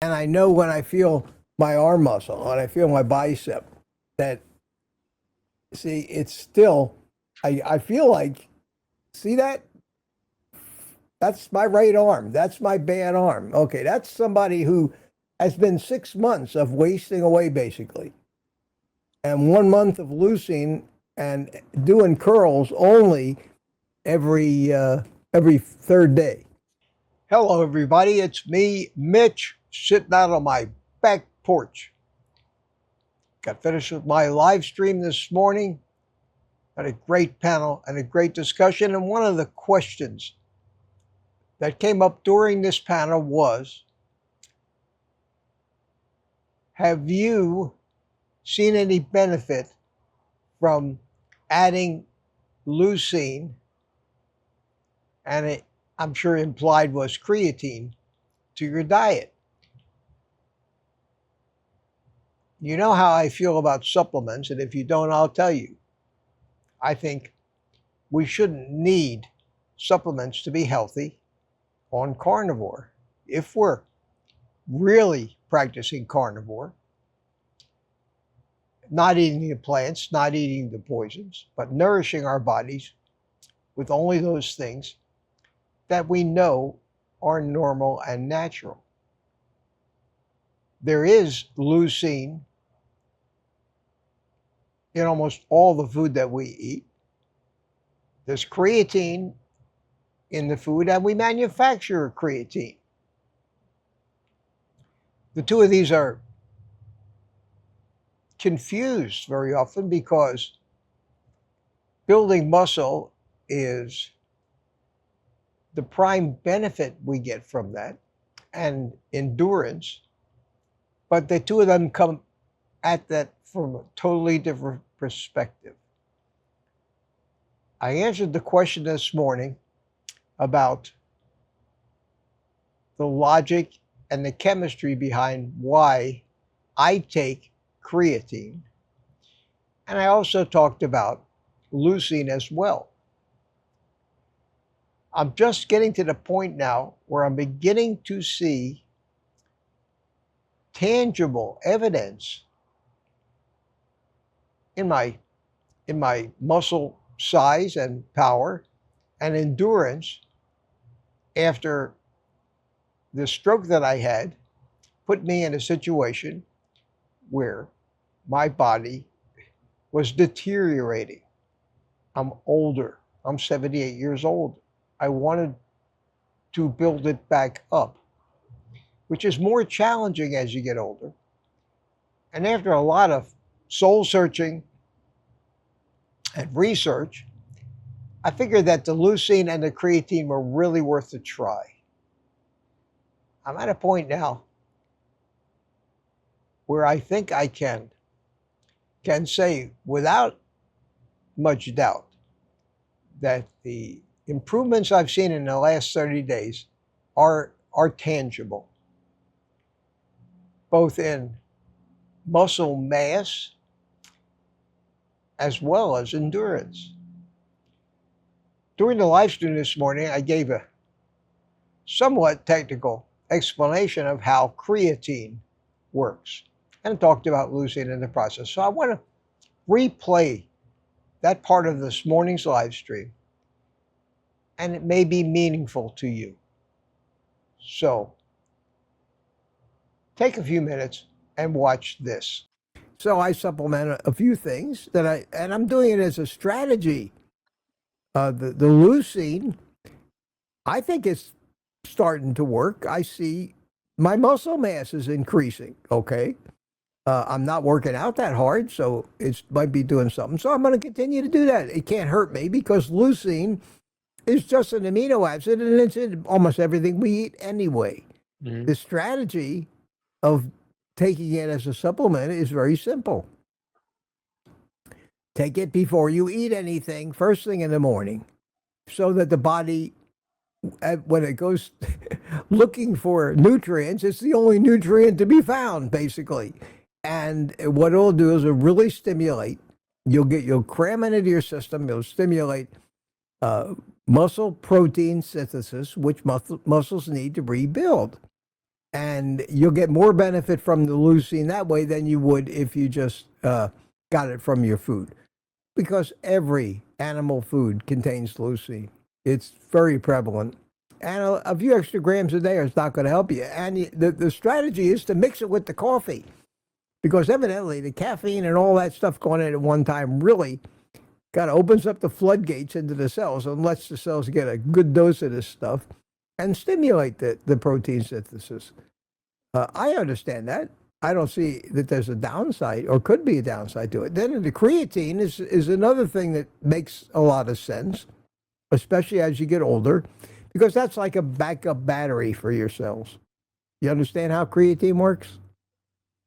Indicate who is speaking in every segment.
Speaker 1: And I know when I feel my arm muscle, when I feel my bicep, that, see, it's still, I feel like, see that? That's my right arm. That's my bad arm. Okay, that's somebody who has been 6 months of wasting away, basically. And 1 month of leucine and doing curls only every third day. Hello, everybody. It's me, Mitch, sitting out on my back porch. Got finished with my live stream this morning. Had a great panel and a great discussion. And one of the questions that came up during this panel was, have you seen any benefit from adding leucine, and it, I'm sure implied was creatine, to your diet? You know how I feel about supplements, and if you don't, I'll tell you. I think we shouldn't need supplements to be healthy on carnivore. If we're really practicing carnivore, not eating the plants, not eating the poisons, but nourishing our bodies with only those things that we know are normal and natural. There is leucine in almost all the food that we eat. There's creatine in the food, and we manufacture creatine. The two of these are confused very often because building muscle is the prime benefit we get from that, and endurance, but the two of them come at that from a totally different perspective. I answered the question this morning about the logic and the chemistry behind why I take creatine. And I also talked about leucine as well. I'm just getting to the point now where I'm beginning to see tangible evidence in my muscle size and power and endurance after the stroke that I had put me in a situation where my body was deteriorating. I'm older. I'm 78 years old. I wanted to build it back up, which is more challenging as you get older. And after a lot of soul searching and research, I figured that the leucine and the creatine were really worth a try. I'm at a point now where I think I can say without much doubt that the improvements I've seen in the last 30 days are tangible, both in muscle mass as well as endurance. During the live stream this morning, I gave a somewhat technical explanation of how creatine works and talked about leucine in the process. So I want to replay that part of this morning's live stream, and it may be meaningful to you. So take a few minutes and watch this. So I supplement a few things and I'm doing it as a strategy. The leucine, I think it's starting to work. I see my muscle mass is increasing. Okay. I'm not working out that hard, so it might be doing something. So I'm going to continue to do that. It can't hurt me because leucine is just an amino acid, and it's in almost everything we eat anyway. Mm-hmm. The strategy of taking it as a supplement is very simple. Take it before you eat anything, first thing in the morning, so that the body, when it goes looking for nutrients, it's the only nutrient to be found, basically. And what it'll do is it'll really stimulate. You'll cram it into your system. It'll stimulate muscle protein synthesis, which muscles need to rebuild. And you'll get more benefit from the leucine that way than you would if you just got it from your food. Because every animal food contains leucine. It's very prevalent. And a few extra grams a day is not going to help you. And the strategy is to mix it with the coffee. Because evidently the caffeine and all that stuff going in at one time really kind of opens up the floodgates into the cells and lets the cells get a good dose of this stuff and stimulate the protein synthesis. I understand that. I don't see that there's a downside or could be a downside to it. Then the creatine is another thing that makes a lot of sense, especially as you get older, because that's like a backup battery for your cells. You understand how creatine works?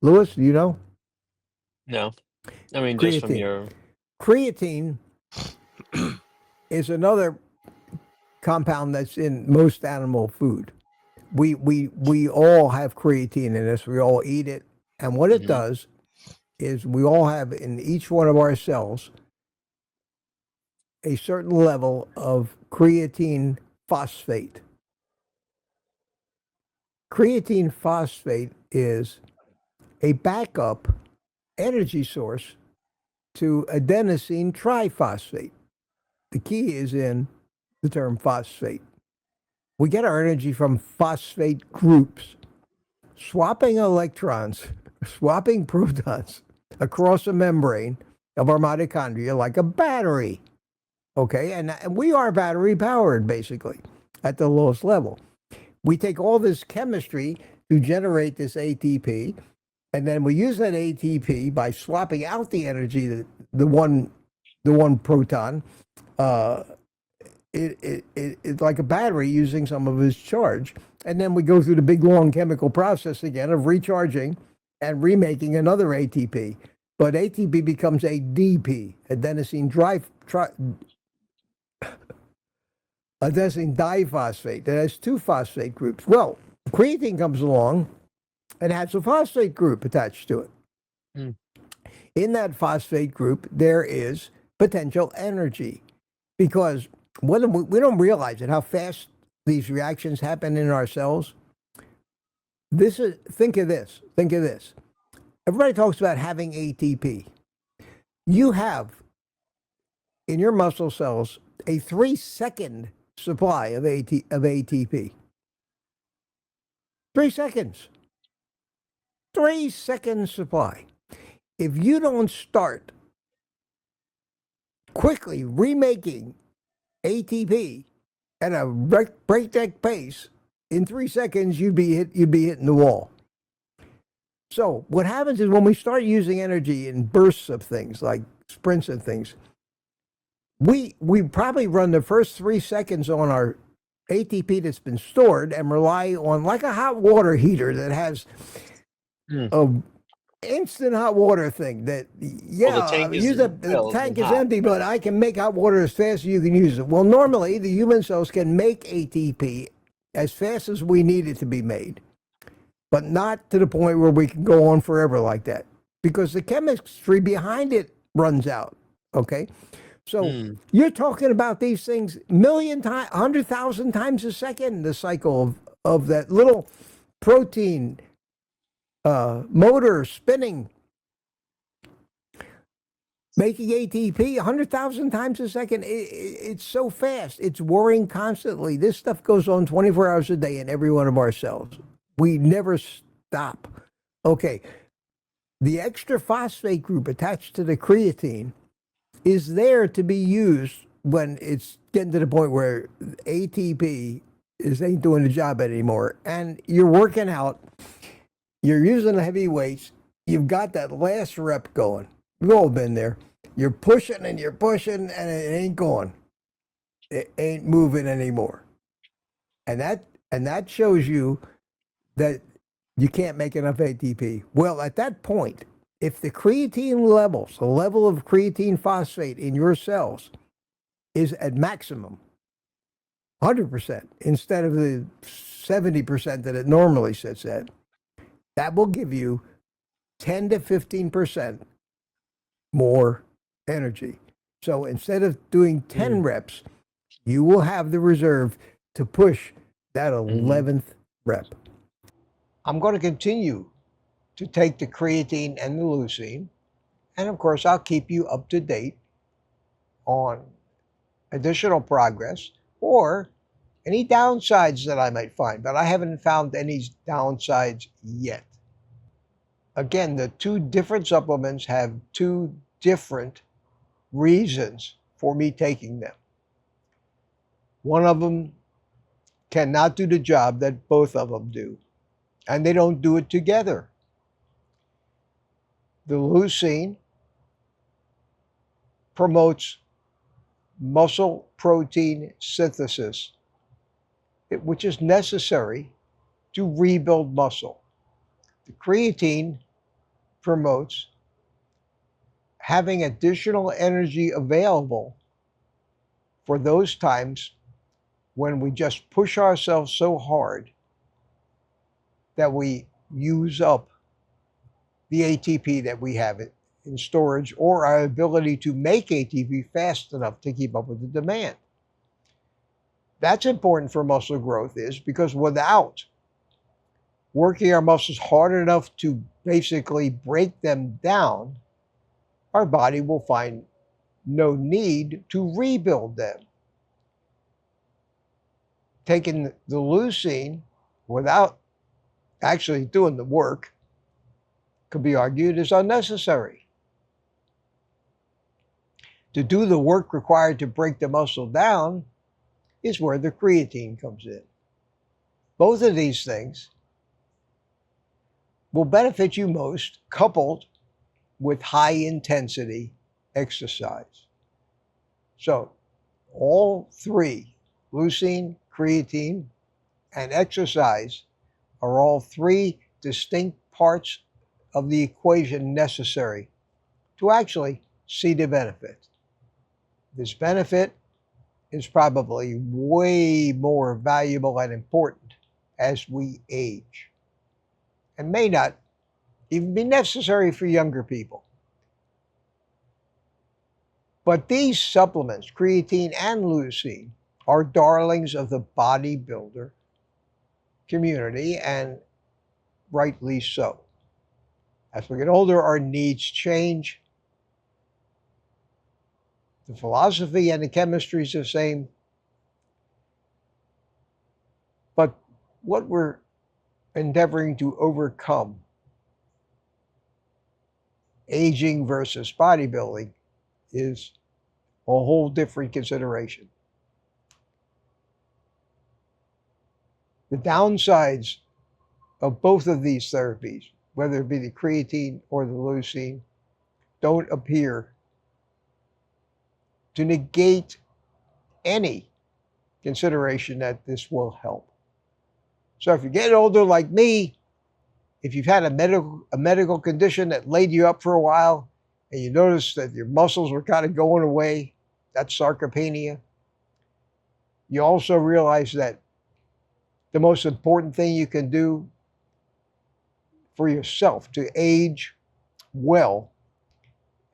Speaker 1: Louis, do you know?
Speaker 2: No. I mean, just from
Speaker 1: Creatine.
Speaker 2: your...
Speaker 1: Creatine is another compound that's in most animal food. We all have creatine in us. We all eat it. And what it does is we all have in each one of our cells a certain level of creatine phosphate. Creatine phosphate is a backup energy source to adenosine triphosphate. The key is in the term phosphate. We get our energy from phosphate groups, swapping electrons, swapping protons across a membrane of our mitochondria like a battery. Okay, and we are battery powered basically at the lowest level. We take all this chemistry to generate this ATP, and then we use that ATP by swapping out the energy, the one proton. It's like a battery using some of its charge. And then we go through the big, long chemical process again of recharging and remaking another ATP. But ATP becomes ADP, adenosine diphosphate. That has two phosphate groups. Well, creatine comes along and has a phosphate group attached to it. Mm. In that phosphate group, there is potential energy because we don't realize it, how fast these reactions happen in our cells. Think of this. Everybody talks about having ATP. You have in your muscle cells a 3-second supply of ATP. 3 seconds. 3-second supply. If you don't start quickly remaking ATP at a breakneck pace, in 3 seconds you'd be hitting the wall. So what happens is when we start using energy in bursts of things like sprints and things, we probably run the first 3 seconds on our ATP that's been stored and rely on like a hot water heater that has a instant hot water thing that, the tank is empty, but I can make hot water as fast as you can use it. Well, normally the human cells can make ATP as fast as we need it to be made, but not to the point where we can go on forever like that because the chemistry behind it runs out. Okay. So you're talking about these things 100,000 times a second, the cycle of that little protein motor spinning, making ATP 100,000 times a second. It's so fast. It's whirring constantly. This stuff goes on 24 hours a day in every one of our cells. We never stop. Okay. The extra phosphate group attached to the creatine is there to be used when it's getting to the point where ATP ain't doing the job anymore. And you're working out, you're using heavy weights, you've got that last rep going. We've all been there. You're pushing and it ain't going. It ain't moving anymore. And that shows you that you can't make enough ATP. Well, at that point, if the creatine levels, the level of creatine phosphate in your cells is at maximum, 100%, instead of the 70% that it normally sits at, that will give you 10 to 15% more energy. So instead of doing 10 reps, you will have the reserve to push that 11th rep. I'm going to continue to take the creatine and the leucine, and of course I'll keep you up to date on additional progress or any downsides that I might find, but I haven't found any downsides yet. Again, the two different supplements have two different reasons for me taking them. One of them cannot do the job that both of them do, and they don't do it together. The leucine promotes muscle protein synthesis, which is necessary to rebuild muscle. The creatine promotes having additional energy available for those times when we just push ourselves so hard that we use up the ATP that we have in storage, or our ability to make ATP fast enough to keep up with the demand. That's important for muscle growth, is because without working our muscles hard enough to basically break them down, our body will find no need to rebuild them. Taking the leucine without actually doing the work could be argued is unnecessary. To do the work required to break the muscle down is where the creatine comes in. Both of these things will benefit you most coupled with high intensity exercise. So all three, leucine, creatine, and exercise, are all three distinct parts of the equation necessary to actually see the benefit. This benefit is probably way more valuable and important as we age, and may not even be necessary for younger people. But these supplements, creatine and leucine, are darlings of the bodybuilder community, and rightly so. As we get older, our needs change. The philosophy and the chemistry is the same. But what we're endeavoring to overcome, aging versus bodybuilding, is a whole different consideration. The downsides of both of these therapies, whether it be the creatine or the leucine, don't appear to negate any consideration that this will help. So if you're getting older like me, if you've had a medical condition that laid you up for a while and you notice that your muscles are kind of going away, that's sarcopenia. You also realize that the most important thing you can do for yourself to age well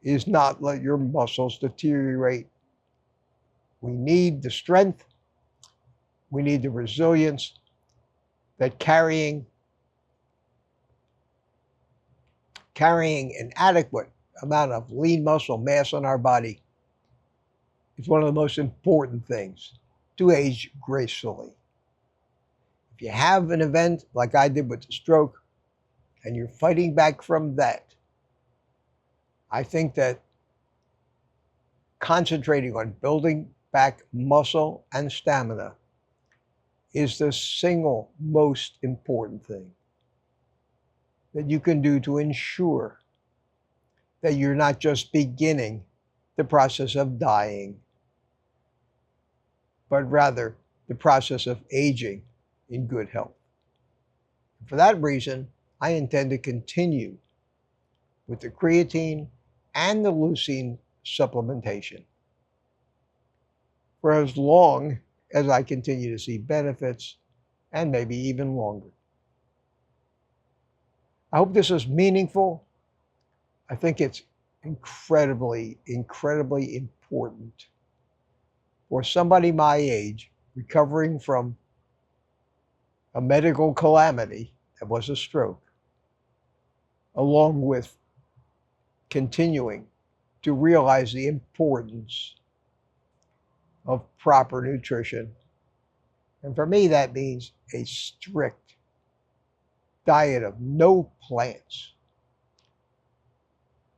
Speaker 1: is not let your muscles deteriorate. We need the strength, we need the resilience that carrying an adequate amount of lean muscle mass on our body is one of the most important things to age gracefully. If you have an event like I did with the stroke and you're fighting back from that, I think that concentrating on building back muscle and stamina is the single most important thing that you can do to ensure that you're not just beginning the process of dying, but rather the process of aging in good health. For that reason, I intend to continue with the creatine and the leucine supplementation for as long as I continue to see benefits, and maybe even longer. I hope this is meaningful. I think it's incredibly, incredibly important for somebody my age recovering from a medical calamity it was a stroke, along with continuing to realize the importance of proper nutrition. And for me, that means a strict diet of no plants,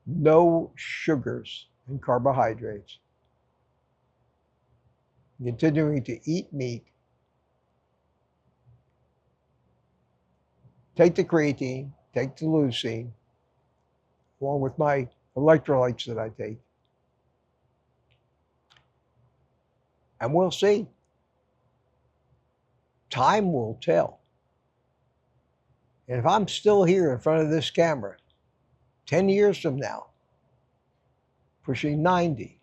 Speaker 1: no sugars and carbohydrates, continuing to eat meat, take the creatine, take the leucine, along with my electrolytes that I take. And we'll see. Time will tell. And if I'm still here in front of this camera 10 years from now, pushing 90,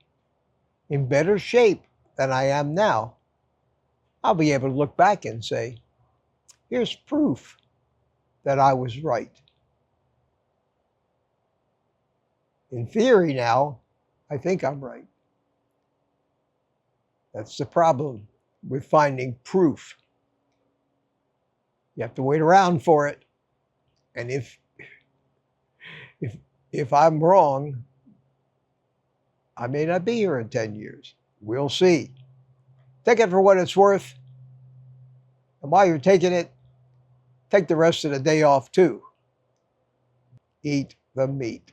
Speaker 1: in better shape than I am now, I'll be able to look back and say, here's proof that I was right. In theory now, I think I'm right. That's the problem with finding proof. You have to wait around for it. And if I'm wrong, I may not be here in 10 years. We'll see. Take it for what it's worth. And while you're taking it, take the rest of the day off too. Eat the meat.